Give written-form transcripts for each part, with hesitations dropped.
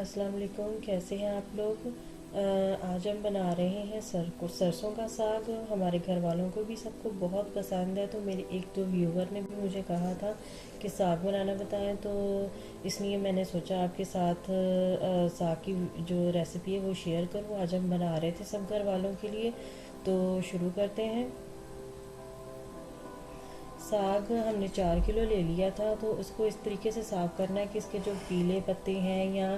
अस्सलाम वालेकुम। कैसे हैं आप लोग। आज हम बना रहे हैं सरसों का साग। हमारे घर वालों को भी सबको बहुत पसंद है। तो मेरे एक दो व्यूवर ने भी मुझे कहा था कि साग बनाना बताएं, तो इसलिए मैंने सोचा आपके साथ साग की जो रेसिपी है वो शेयर करूं। आज हम बना रहे थे सब घर वालों के लिए, तो शुरू करते हैं। साग हमने 4 किलो ले लिया था, तो उसको इस तरीके से साफ़ करना है कि इसके जो पीले पत्ते हैं या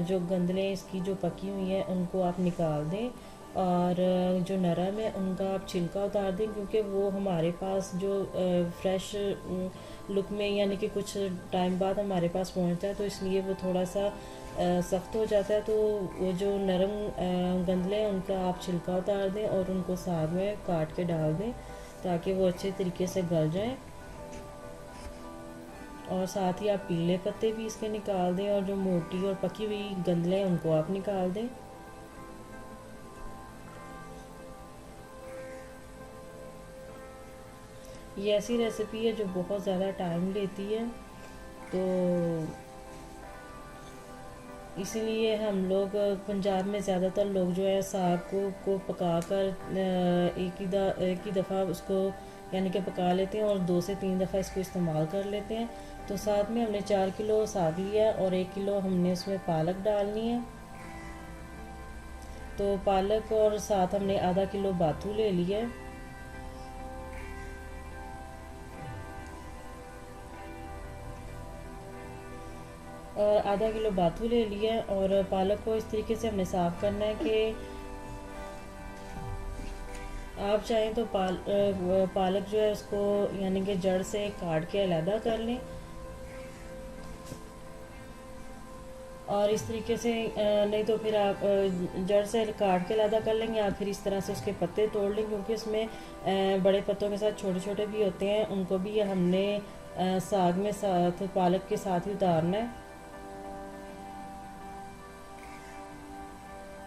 जो गंदलें इसकी जो पकी हुई हैं उनको आप निकाल दें, और जो नरम है उनका आप छिलका उतार दें, क्योंकि वो हमारे पास जो फ्रेश लुक में यानी कि कुछ टाइम बाद हमारे पास पहुंचता है, तो इसलिए वो थोड़ा सा सख्त हो जाता है। तो वो जो नरम गंदले हैं उनका आप छिलका उतार दें और उनको साग में काट के डाल दें, ताकि वो अच्छे तरीके से गल जाएं। और साथ ही आप पीले पत्ते भी इसके निकाल दें, और जो मोटी और पकी हुई गंदलें हैं उनको आप निकाल दें। ये ऐसी रेसिपी है जो बहुत ज़्यादा टाइम लेती है, तो इसीलिए हम लोग पंजाब में ज़्यादातर लोग जो है साग को पका कर एक ही दफ़ा उसको यानी कि पका लेते हैं, और 2 से 3 दफ़ा इसको इस्तेमाल कर लेते हैं। तो साथ में हमने 4 किलो साग लिया और 1 किलो हमने उसमें पालक डालनी है। तो पालक और साथ हमने आधा किलो बाथू ले लिया है। और आधा किलो बाथू ले लिया है, और पालक को इस तरीके से हमने साफ़ करना है कि आप चाहें तो पालक जो है उसको यानी कि जड़ से काट के अलहदा कर लें, और इस तरीके से नहीं तो फिर आप जड़ से काट के अलहदा कर लेंगे, या फिर इस तरह से उसके पत्ते तोड़ लें, क्योंकि उसमें बड़े पत्तों के साथ छोटे छोटे भी होते हैं, उनको भी हमने साग में साथ पालक के साथ ही उतारना है।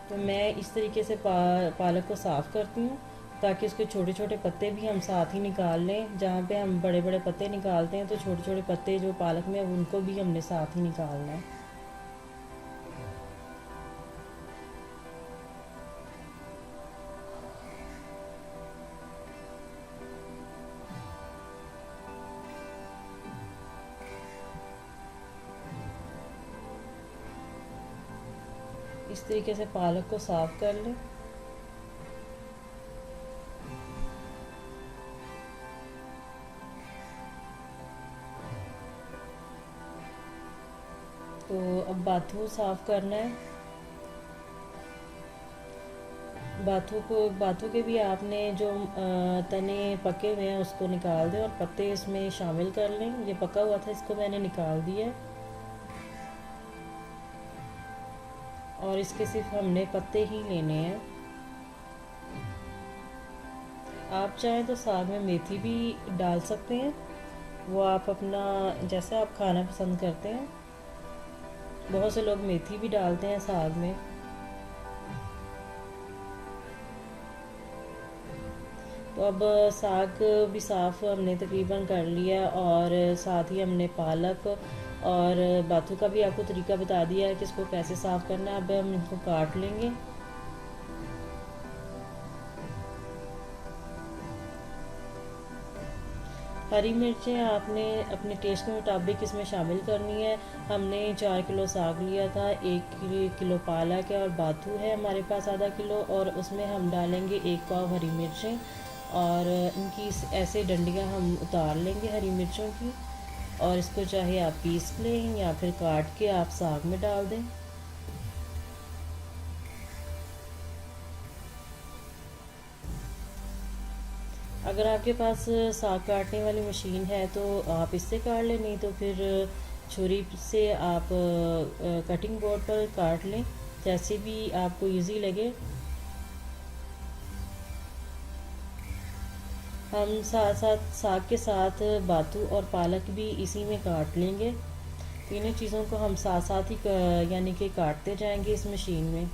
तो मैं इस तरीके से पालक को साफ़ करती हूँ, ताकि उसके छोटे छोटे पत्ते भी हम साथ ही निकाल लें। जहाँ पे हम बड़े बड़े पत्ते निकालते हैं, तो छोटे छोटे पत्ते जो पालक में उनको भी हमने साथ ही निकालना है। इस तरीके से पालक को साफ़ कर लें। तो अब बाथू साफ़ करना है। बाथू के भी आपने जो तने पके हुए हैं उसको निकाल दें, और पत्ते इसमें शामिल कर लें। ये पका हुआ था, इसको मैंने निकाल दिया है, और इसके सिर्फ हमने पत्ते ही लेने हैं। आप चाहें तो साग में मेथी भी डाल सकते हैं, वो आप अपना जैसा आप खाना पसंद करते हैं। बहुत से लोग मेथी भी डालते हैं साग में। तो अब साग भी साफ़ हमने तकरीबन कर लिया, और साथ ही हमने पालक और बाथू का भी आपको तरीका बता दिया है कि इसको कैसे साफ़ करना है। अब हम इनको काट लेंगे। हरी मिर्चें आपने अपने टेस्ट के मुताबिक इसमें शामिल करनी है। हमने 4 किलो साग लिया था, 1 किलो पालक है, और बाथू है हमारे पास आधा किलो, और उसमें हम डालेंगे 1 पाव हरी मिर्चें, और इनकी ऐसे डंडियाँ हम उतार लेंगे हरी मिर्चों की। और इसको चाहे आप पीस लें या फिर काट के आप साग में डाल दें। अगर आपके पास साग काटने वाली मशीन है तो आप इससे काट लें, नहीं तो फिर छुरी से आप कटिंग बोर्ड पर काट लें, जैसे भी आपको इजी लगे। हम साथ साथ साग के साथ बाथू और पालक भी इसी में काट लेंगे। तीनों चीज़ों को हम साथ साथ ही यानी कि काटते जाएंगे इस मशीन में।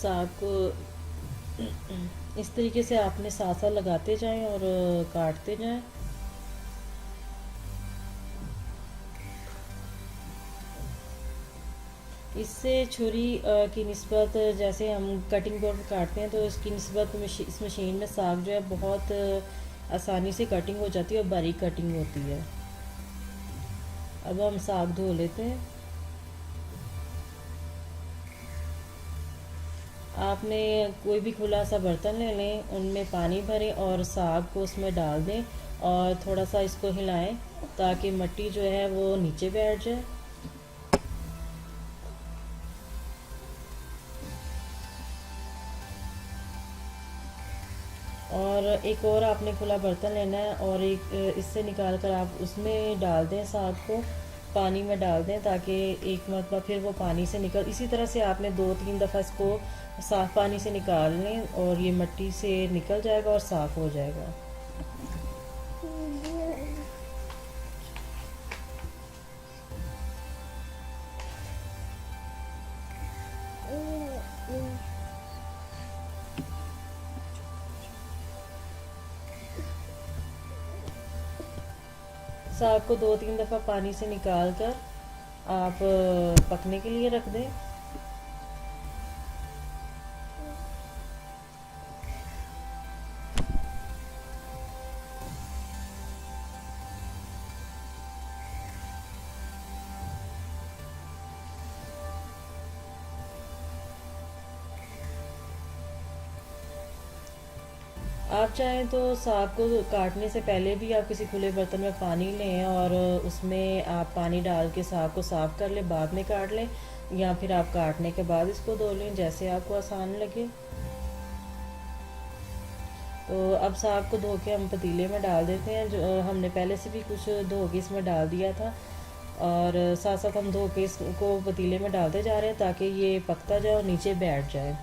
साग को इस तरीके से आपने साथ साथ लगाते जाएं और काटते जाएं। इससे छुरी की निस्बत, जैसे हम कटिंग बोर्ड पर काटते हैं तो इसकी निस्बत इस मशीन में साग जो है बहुत आसानी से कटिंग हो जाती है और बारीक कटिंग होती है। अब हम साग धो लेते हैं। आपने कोई भी खुला सा बर्तन ले लें, उनमें पानी भरें और साग को उसमें डाल दें और थोड़ा सा इसको हिलाएं ताकि मिट्टी जो है वो नीचे बैठ जाए। और एक और आपने खुला बर्तन लेना है और एक इससे निकाल कर आप उसमें डाल दें, साग को पानी में डाल दें ताकि एक मरतबा फिर वो पानी से निकल, इसी तरह से आपने 2-3 दफ़ा इसको साफ़ पानी से निकाल लें और ये मिट्टी से निकल जाएगा और साफ़ हो जाएगा। साग को 2-3 दफ़ा पानी से निकाल कर आप पकने के लिए रख दें। आप चाहें तो साग को काटने से पहले भी आप किसी खुले बर्तन में पानी लें और उसमें आप पानी डाल के साग को साफ़ कर लें, बाद में काट लें, या फिर आप काटने के बाद इसको धो लें, जैसे आपको आसान लगे। तो अब साग को धो के हम पतीले में डाल देते हैं, जो हमने पहले से भी कुछ धो के इसमें डाल दिया था, और साथ साथ हम धो के इसको पतीले में डालते जा रहे हैं ताकि ये पकता जाए और नीचे बैठ जाए।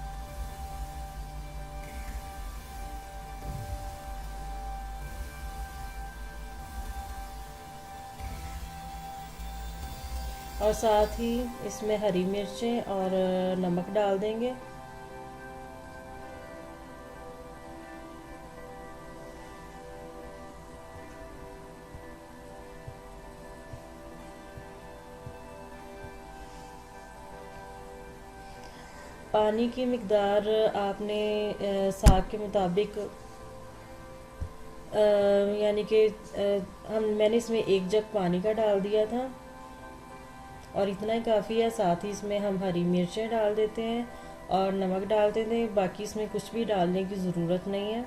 और साथ ही इसमें हरी मिर्चें और नमक डाल देंगे। पानी की मिकदार आपने साग के मुताबिक, यानी कि मैंने इसमें 1 जग पानी का डाल दिया था और इतना ही काफ़ी है। साथ ही इसमें हम हरी मिर्चें डाल देते हैं और नमक डाल देते हैं, बाकी इसमें कुछ भी डालने की ज़रूरत नहीं है।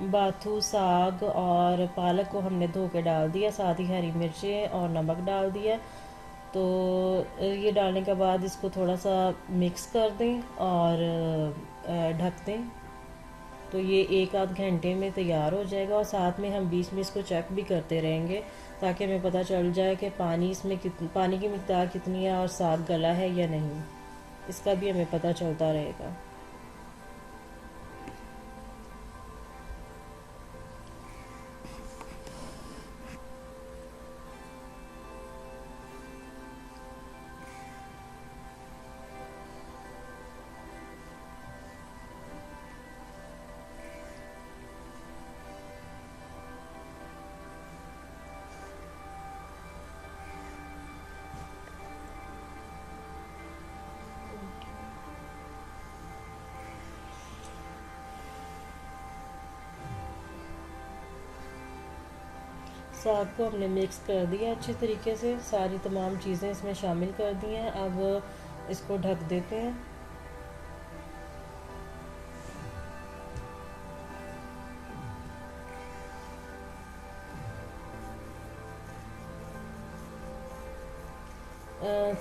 बाथू, साग और पालक को हमने धो के डाल दिया, साथ ही हरी मिर्चें और नमक डाल दिया। तो ये डालने के बाद इसको थोड़ा सा मिक्स कर दें और ढक दें, तो ये 1-आध घंटे में तैयार हो जाएगा। और साथ में हम बीच में इसको चेक भी करते रहेंगे ताकि हमें पता चल जाए कि पानी की मिकदार कितनी है और साग गला है या नहीं, इसका भी हमें पता चलता रहेगा। साग को हमने मिक्स कर दिया अच्छे तरीके से, सारी तमाम चीज़ें इसमें शामिल कर दी हैं। अब इसको ढक देते हैं।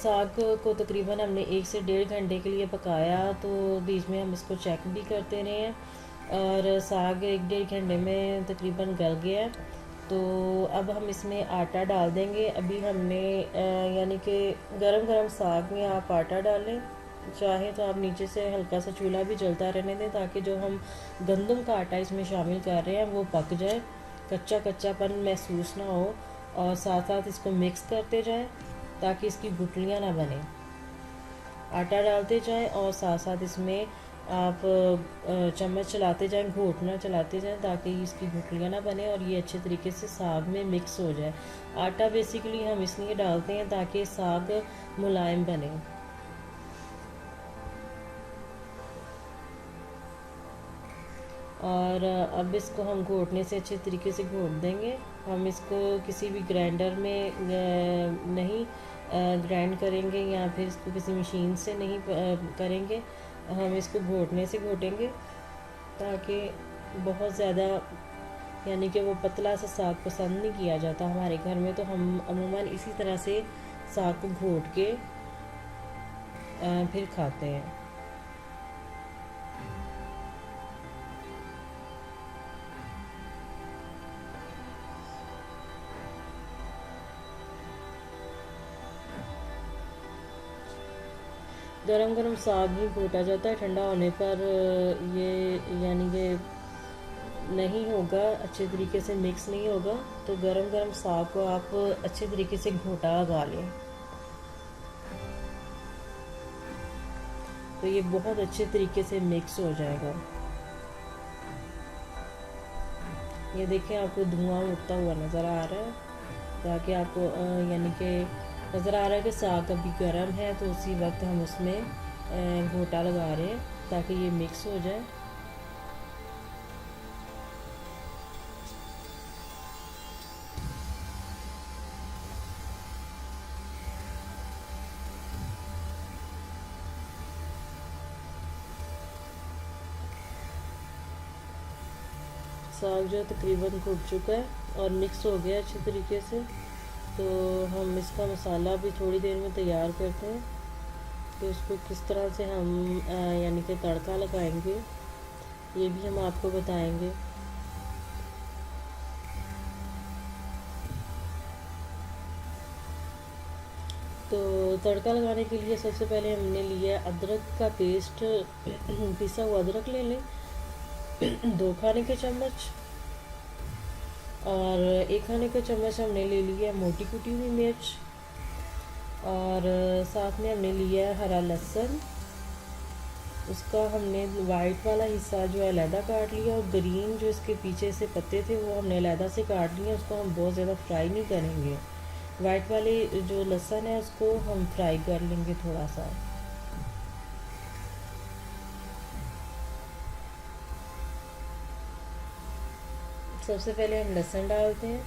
साग को तकरीबन हमने 1 से 1.5 घंटे के लिए पकाया, तो बीच में हम इसको चेक भी करते रहे हैं और साग 1-1.5 घंटे में तकरीबन गल गया है। तो अब हम इसमें आटा डाल देंगे। अभी हमने यानी कि गरम गरम साग में आप आटा डालें, चाहे तो आप नीचे से हल्का सा चूल्हा भी जलता रहने दें ताकि जो हम गंदम का आटा इसमें शामिल कर रहे हैं वो पक जाए, कच्चापन महसूस ना हो, और साथ साथ इसको मिक्स करते जाएं। ताकि इसकी गुठलियाँ ना बने। आटा डालते जाएं और साथ साथ इसमें आप चम्मच चलाते जाएं, घोटना चलाते जाएं, ताकि इसकी गुठलियाँ ना बने और ये अच्छे तरीके से साग में मिक्स हो जाए। आटा बेसिकली हम इसलिए डालते हैं ताकि साग मुलायम बने। और अब इसको हम घोटने से अच्छे तरीके से घोट देंगे। हम इसको किसी भी ग्राइंडर में नहीं ग्राइंड करेंगे या फिर इसको किसी मशीन से नहीं करेंगे। हम इसको घोटने से घोटेंगे ताकि बहुत ज़्यादा यानी कि वो पतला सा साग पसंद नहीं किया जाता हमारे घर में, तो हम अमूमन इसी तरह से साग को घोट के फिर खाते हैं। गरम गरम साग ही घोटा जाता है, ठंडा होने पर ये यानी कि नहीं होगा, अच्छे तरीके से मिक्स नहीं होगा। तो गरम गरम साग को आप अच्छे तरीके से घोटा लगा लें, तो ये बहुत अच्छे तरीके से मिक्स हो जाएगा। ये देखें, आपको धुआं उठता हुआ नज़र आ रहा है, ताकि आपको यानी कि नज़र आ रहा है कि साग अभी गर्म है, तो उसी वक्त हम उसमें घोटा लगा रहे हैं ताकि ये मिक्स हो जाए। साग जो तकरीबन घुट चुका है और मिक्स हो गया अच्छे तरीके से, तो हम इसका मसाला भी थोड़ी देर में तैयार करते हैं कि उसको किस तरह से हम यानी कि तड़का लगाएंगे, ये भी हम आपको बताएंगे। तो तड़का लगाने के लिए सबसे पहले हमने लिया अदरक का पेस्ट, पिसा हुआ अदरक ले लें 2 खाने के चम्मच, और 1 खाने का चम्मच हमने ले लिया मोटी कुटी हुई मिर्च, और साथ में हमने लिया है हरा लहसुन। उसका हमने वाइट वाला हिस्सा जो है अलहदा काट लिया, और ग्रीन जो इसके पीछे से पत्ते थे वो हमने अलहदा से काट लिया। उसको हम बहुत ज़्यादा फ्राई नहीं करेंगे, वाइट वाले जो लहसुन है उसको हम फ्राई कर लेंगे थोड़ा सा। सबसे पहले हम लहसुन डालते हैं,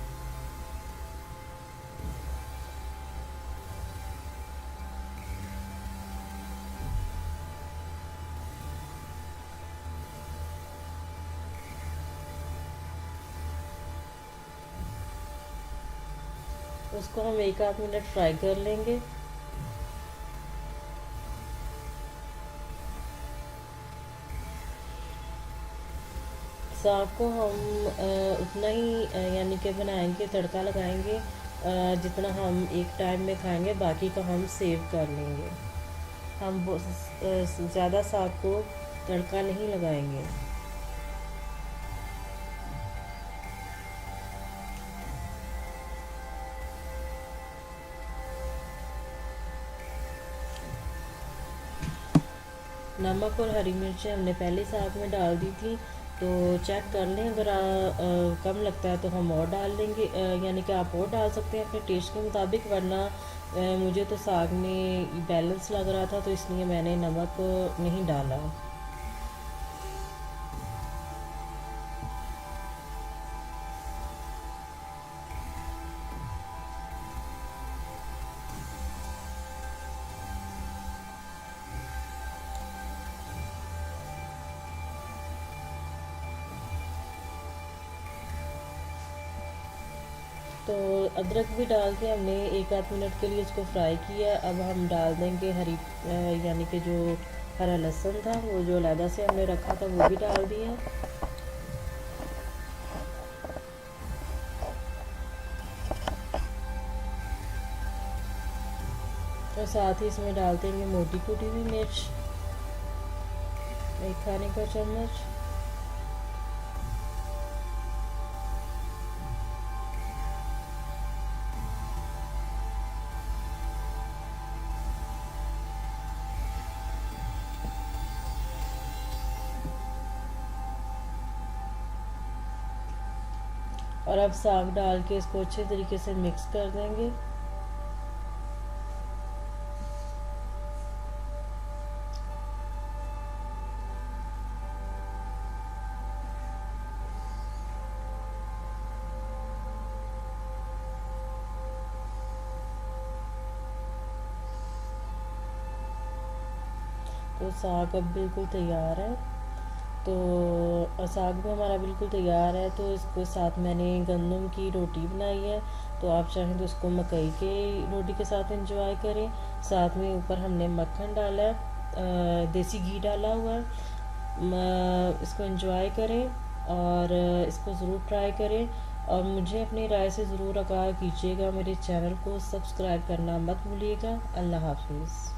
उसको हम 1 आध मिनट फ्राई कर लेंगे। साग को हम उतना ही यानी कि बनाएंगे, तड़का लगाएंगे जितना हम एक टाइम में खाएंगे, बाकी का हम सेव कर लेंगे। हम ज़्यादा साग को तड़का नहीं लगाएंगे। नमक और हरी मिर्चें हमने पहले साग में डाल दी थी, तो चेक कर लें, अगर कम लगता है तो हम और डाल लेंगे, यानी कि आप और डाल सकते हैं अपने टेस्ट के मुताबिक, वरना मुझे तो साग में बैलेंस लग रहा था, तो इसलिए मैंने नमक नहीं डाला। तो अदरक भी डाल के हमने 1 आध मिनट के लिए इसको फ्राई किया। अब हम डाल देंगे हरी यानी कि जो हरा लहसुन था वो जो अलहदा से हमने रखा था वो भी डाल दिया, और साथ ही इसमें डाल देंगे मोटी कुटी हुई मिर्च 1 खाने का चम्मच, और अब साग डाल के इसको अच्छे तरीके से मिक्स कर देंगे। तो साग अब बिल्कुल तैयार है। तो साग भी हमारा बिल्कुल तैयार है। तो इसको साथ मैंने गंदम की रोटी बनाई है। तो आप चाहें तो इसको मकई के रोटी के साथ इंजॉय करें। साथ में ऊपर हमने मक्खन डाला है, देसी घी डाला हुआ है। इसको इंजॉय करें और इसको ज़रूर ट्राई करें। और मुझे अपनी राय से ज़रूर आगाह कीजिएगा। मेरे चैनल को सब्सक्राइब करना मत भूलिएगा। अल्लाह हाफिज़।